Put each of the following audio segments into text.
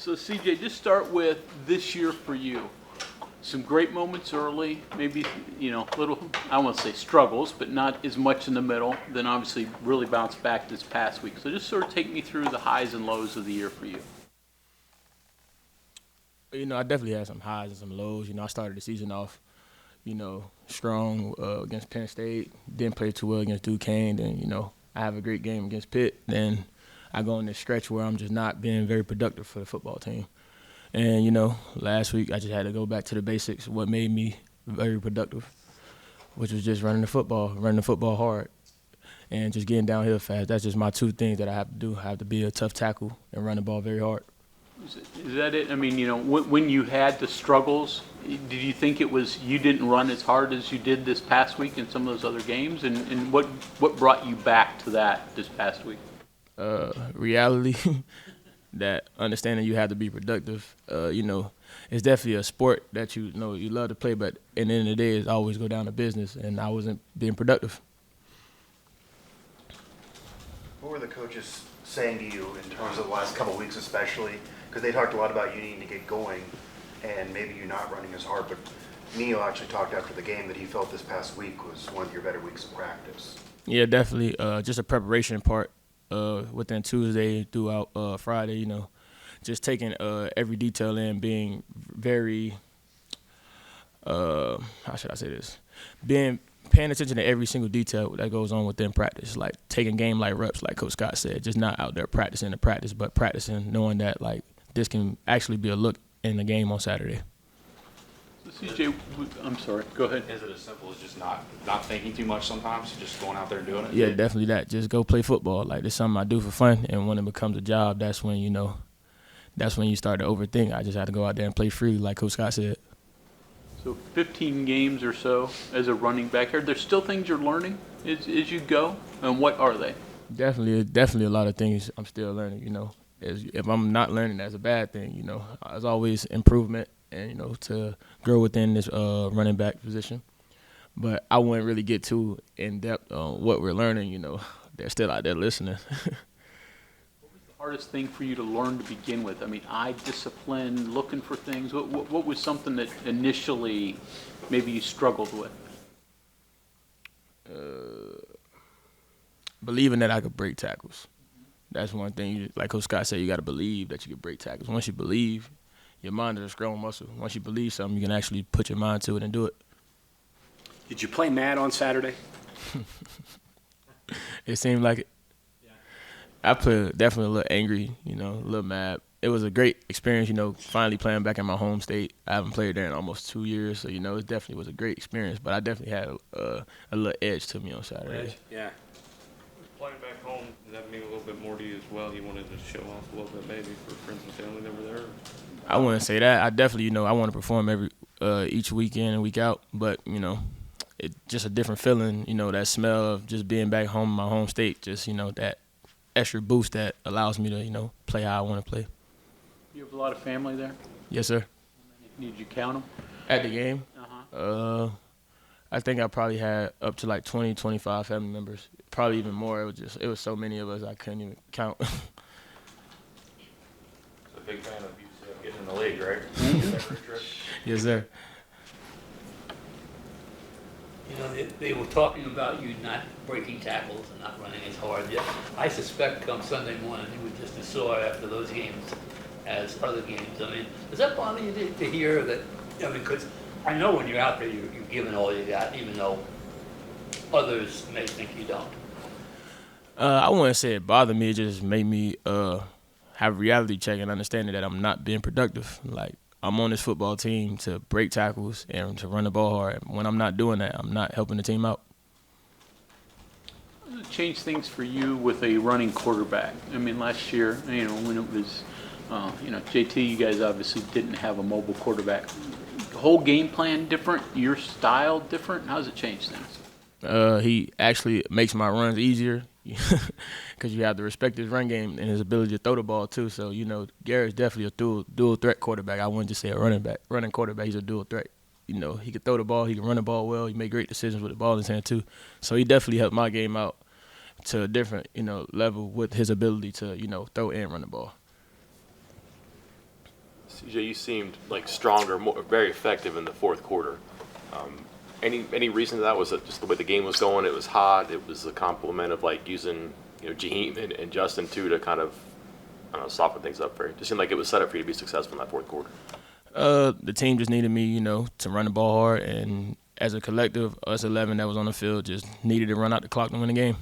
So CJ, just start with this year for you. Some great moments early, maybe, little, I won't say struggles, but not as much in the middle. Then obviously really bounced back this past week. So just sort of take me through the highs and lows of the year for you. I definitely had some highs and some lows. I started the season off, strong against Penn State. Didn't play too well against Duquesne. Then, I have a great game against Pitt. Then I go in this stretch where I'm just not being very productive for the football team. And, last week I just had to go back to the basics, what made me very productive, which was just running the football hard, and just getting downhill fast. That's just my two things that I have to do. I have to be a tough tackle and run the ball very hard. Is that it? I mean, when you had the struggles, did you think it was you didn't run as hard as you did this past week in some of those other games? And what brought you back to that this past week? Reality, that understanding you have to be productive. It's definitely a sport that you love to play, but at the end of the day, it's always go down to business, and I wasn't being productive. What were the coaches saying to you in terms of the last couple of weeks especially? Because they talked a lot about you needing to get going and maybe you not running as hard, but Neil actually talked after the game that he felt this past week was one of your better weeks of practice. Yeah, definitely. Just a preparation part within Tuesday throughout Friday, just taking every detail in, being very, how should I say this, paying attention to every single detail that goes on within practice, like taking game-like reps, like Coach Scott said, just not out there practicing the practice, but practicing, knowing that, like, this can actually be a look in the game on Saturday. So CJ, I'm sorry, go ahead. Is it as simple as just not thinking too much sometimes, just going out there and doing it? Yeah, definitely that. Just go play football. Like, it's something I do for fun, and when it becomes a job, that's when, that's when you start to overthink. I just have to go out there and play free, like Coach Scott said. So 15 games or so as a running back. Are there still things you're learning as you go? And what are they? Definitely a lot of things I'm still learning, If I'm not learning, that's a bad thing, There's always improvement and, to grow within this running back position. But I wouldn't really get too in-depth on what we're learning, They're still out there listening. What was the hardest thing for you to learn to begin with? I mean, eye discipline, looking for things. What was something that initially maybe you struggled with? Believing that I could break tackles. That's one thing. Like Coach Scott said, you got to believe that you can break tackles. Once you believe, your mind is a strong muscle. Once you believe something, you can actually put your mind to it and do it. Did you play mad on Saturday? It seemed like it. Yeah. I played definitely a little angry, a little mad. It was a great experience, finally playing back in my home state. I haven't played there in almost 2 years, so, it definitely was a great experience. But I definitely had a little edge to me on Saturday. Edge? Yeah. Playing back home, does that mean a little bit more to you as well? You wanted to show off a little bit maybe for friends and family that were there? I wouldn't say that. I definitely, I want to perform each weekend and week out. But, it's just a different feeling, that smell of just being back home in my home state, just, that extra boost that allows me to, play how I want to play. You have a lot of family there? Yes, sir. Did you count them? At the game? Uh-huh. I think I probably had up to like 20, 25 family members. Probably even more. It was so many of us I couldn't even count. He's a big fan of UCF getting in the league, right? Yes, sir. They were talking about you not breaking tackles and not running as hard. Yeah, I suspect come Sunday morning you were just as sore after those games as other games. I mean, does that bother you to hear that? Because I know when you're out there, you're giving all you got, even though others may think you don't. I wouldn't say it bothered me. It just made me have a reality check and understanding that I'm not being productive. Like, I'm on this football team to break tackles and to run the ball hard. When I'm not doing that, I'm not helping the team out. How does it change things for you with a running quarterback? I mean, last year, when it was, JT, you guys obviously didn't have a mobile quarterback. The whole game plan different? Your style different? How does it change things? He actually makes my runs easier because you have to respect his run game and his ability to throw the ball too. So, Garrett's definitely a dual threat quarterback. I wouldn't just say a running quarterback. He's a dual threat. He can throw the ball, he can run the ball well. He made great decisions with the ball in his hand too. So he definitely helped my game out to a different, level with his ability to, throw and run the ball. CJ, you seemed like stronger, very effective in the fourth quarter. Any reason to that? Was it just the way the game was going? It was hot. It was the complement of like using Jaheim and Justin too to kind of soften things up for you. It just seemed like it was set up for you to be successful in that fourth quarter. The team just needed me, to run the ball hard, and as a collective, us 11 that was on the field just needed to run out the clock to win the game.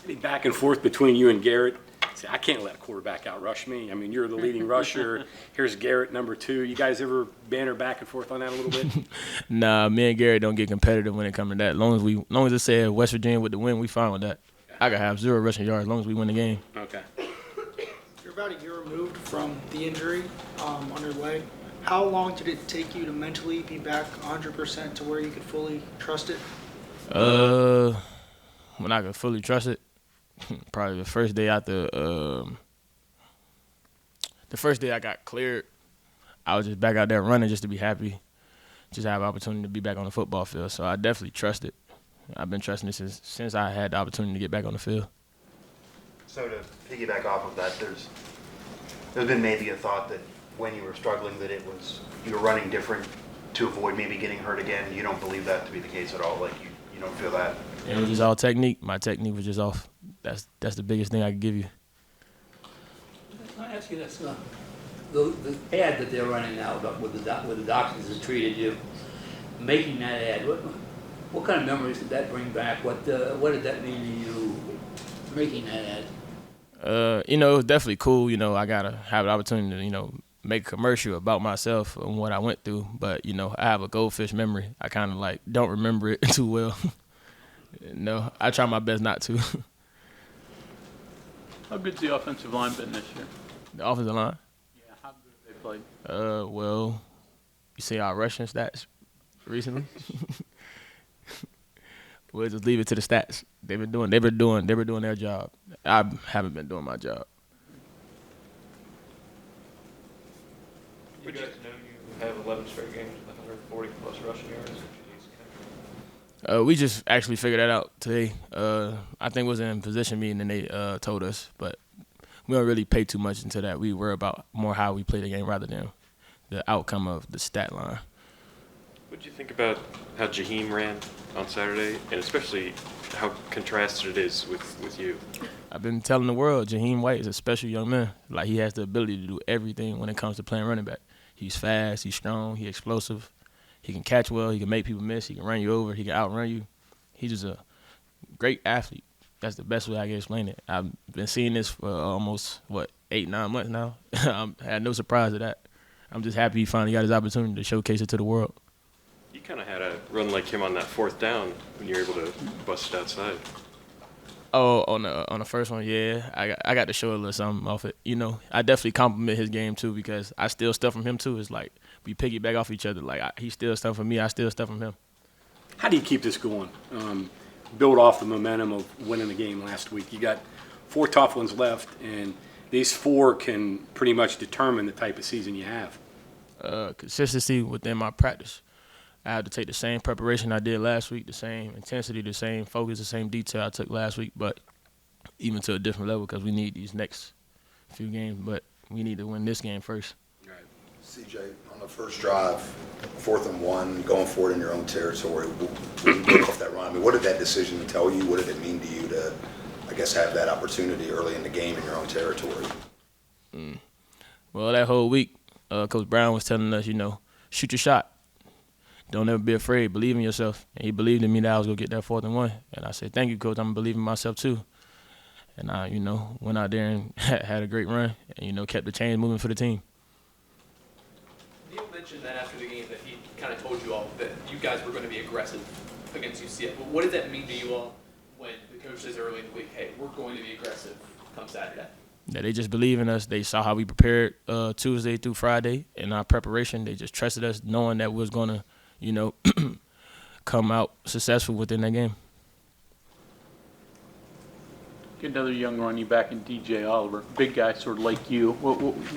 Any back and forth between you and Garrett? See, I can't let a quarterback outrush me. I mean, you're the leading rusher. Here's Garrett, number 2. You guys ever banter back and forth on that a little bit? Nah, me and Garrett don't get competitive when it comes to that. Long as it said West Virginia with the win, we fine with that. I can have 0 rushing yards as long as we win the game. Okay. You're about a year removed from the injury on your leg. How long did it take you to mentally be back 100% to where you could fully trust it? When I could fully trust it, probably the first day after the first day I got cleared, I was just back out there running just to be happy, just have an opportunity to be back on the football field. So I definitely trust it. I've been trusting it since I had the opportunity to get back on the field. So to piggyback off of that, there's been maybe a thought that when you were struggling that you were running different to avoid maybe getting hurt again. You don't believe that to be the case at all? Like you don't feel that? It was just all technique. My technique was just off. That's the biggest thing I could give you. Can I ask you this? The ad that they're running now about with the doctors has treated you, making that ad, what kind of memories did that bring back? What did that mean to you, making that ad? It was definitely cool. I gotta have the opportunity to, make a commercial about myself and what I went through. But I have a goldfish memory. I kind of like don't remember it too well. No, I try my best not to. How good's the offensive line been this year? The offensive line. Yeah, how good have they played? Well, you see our rushing stats recently. We'll just leave it to the stats. They were doing their job. I haven't been doing my job. You guys know you have 11 straight games with 140 plus rushing yards. We just actually figured that out today. I think it was in position meeting and they told us, but we don't really pay too much into that. We worry about more how we play the game rather than the outcome of the stat line. What did you think about how Jaheim ran on Saturday, and especially how contrasted it is with you? I've been telling the world, Jaheim White is a special young man. Like, he has the ability to do everything when it comes to playing running back. He's fast, he's strong, he's explosive. He can catch well, he can make people miss, he can run you over, he can outrun you. He's just a great athlete. That's the best way I can explain it. I've been seeing this for almost, 8-9 months now. I had no surprise at that. I'm just happy he finally got his opportunity to showcase it to the world. You kind of had a run like him on that fourth down when you were able to bust it outside. Oh, on the first one, yeah. I got to show a little something off it. I definitely compliment his game, too, because I steal stuff from him, too. It's like we piggyback off each other. Like, he steals stuff from me, I steal stuff from him. How do you keep this going? Build off the momentum of winning the game last week. You got 4 tough ones left, and these 4 can pretty much determine the type of season you have. Consistency within my practice. I have to take the same preparation I did last week, the same intensity, the same focus, the same detail I took last week, but even to a different level because we need these next few games, but we need to win this game first. CJ, on the first drive, 4th and 1, going for it in your own territory, when you broke off that run, I mean, what did that decision tell you? What did it mean to you to, I guess, have that opportunity early in the game in your own territory? Well, that whole week, Coach Brown was telling us, shoot your shot. Don't ever be afraid. Believe in yourself. And he believed in me that I was going to get that 4th and 1. And I said, thank you, Coach. I'm going to believe in myself, too. And I, went out there and had a great run and, kept the chains moving for the team. Neil mentioned that after the game that he kind of told you all that you guys were going to be aggressive against UCF. But what did that mean to you all when the coach says early in the week, hey, we're going to be aggressive come Saturday? Yeah, they just believe in us. They saw how we prepared Tuesday through Friday in our preparation. They just trusted us, knowing that we was going to, come out successful within that game. Get another young running back in DJ Oliver, big guy, sort of like you.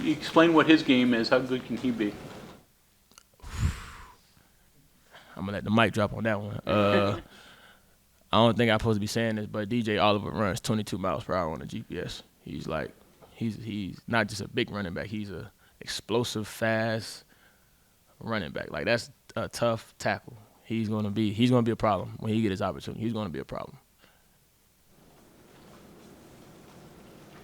Explain what his game is. How good can he be? I'm going to let the mic drop on that one. I don't think I'm supposed to be saying this, but DJ Oliver runs 22 miles per hour on the GPS. He's not just a big running back. He's a explosive, fast running back. Like, that's a tough tackle. He's gonna be a problem when he get his opportunity. He's gonna be a problem.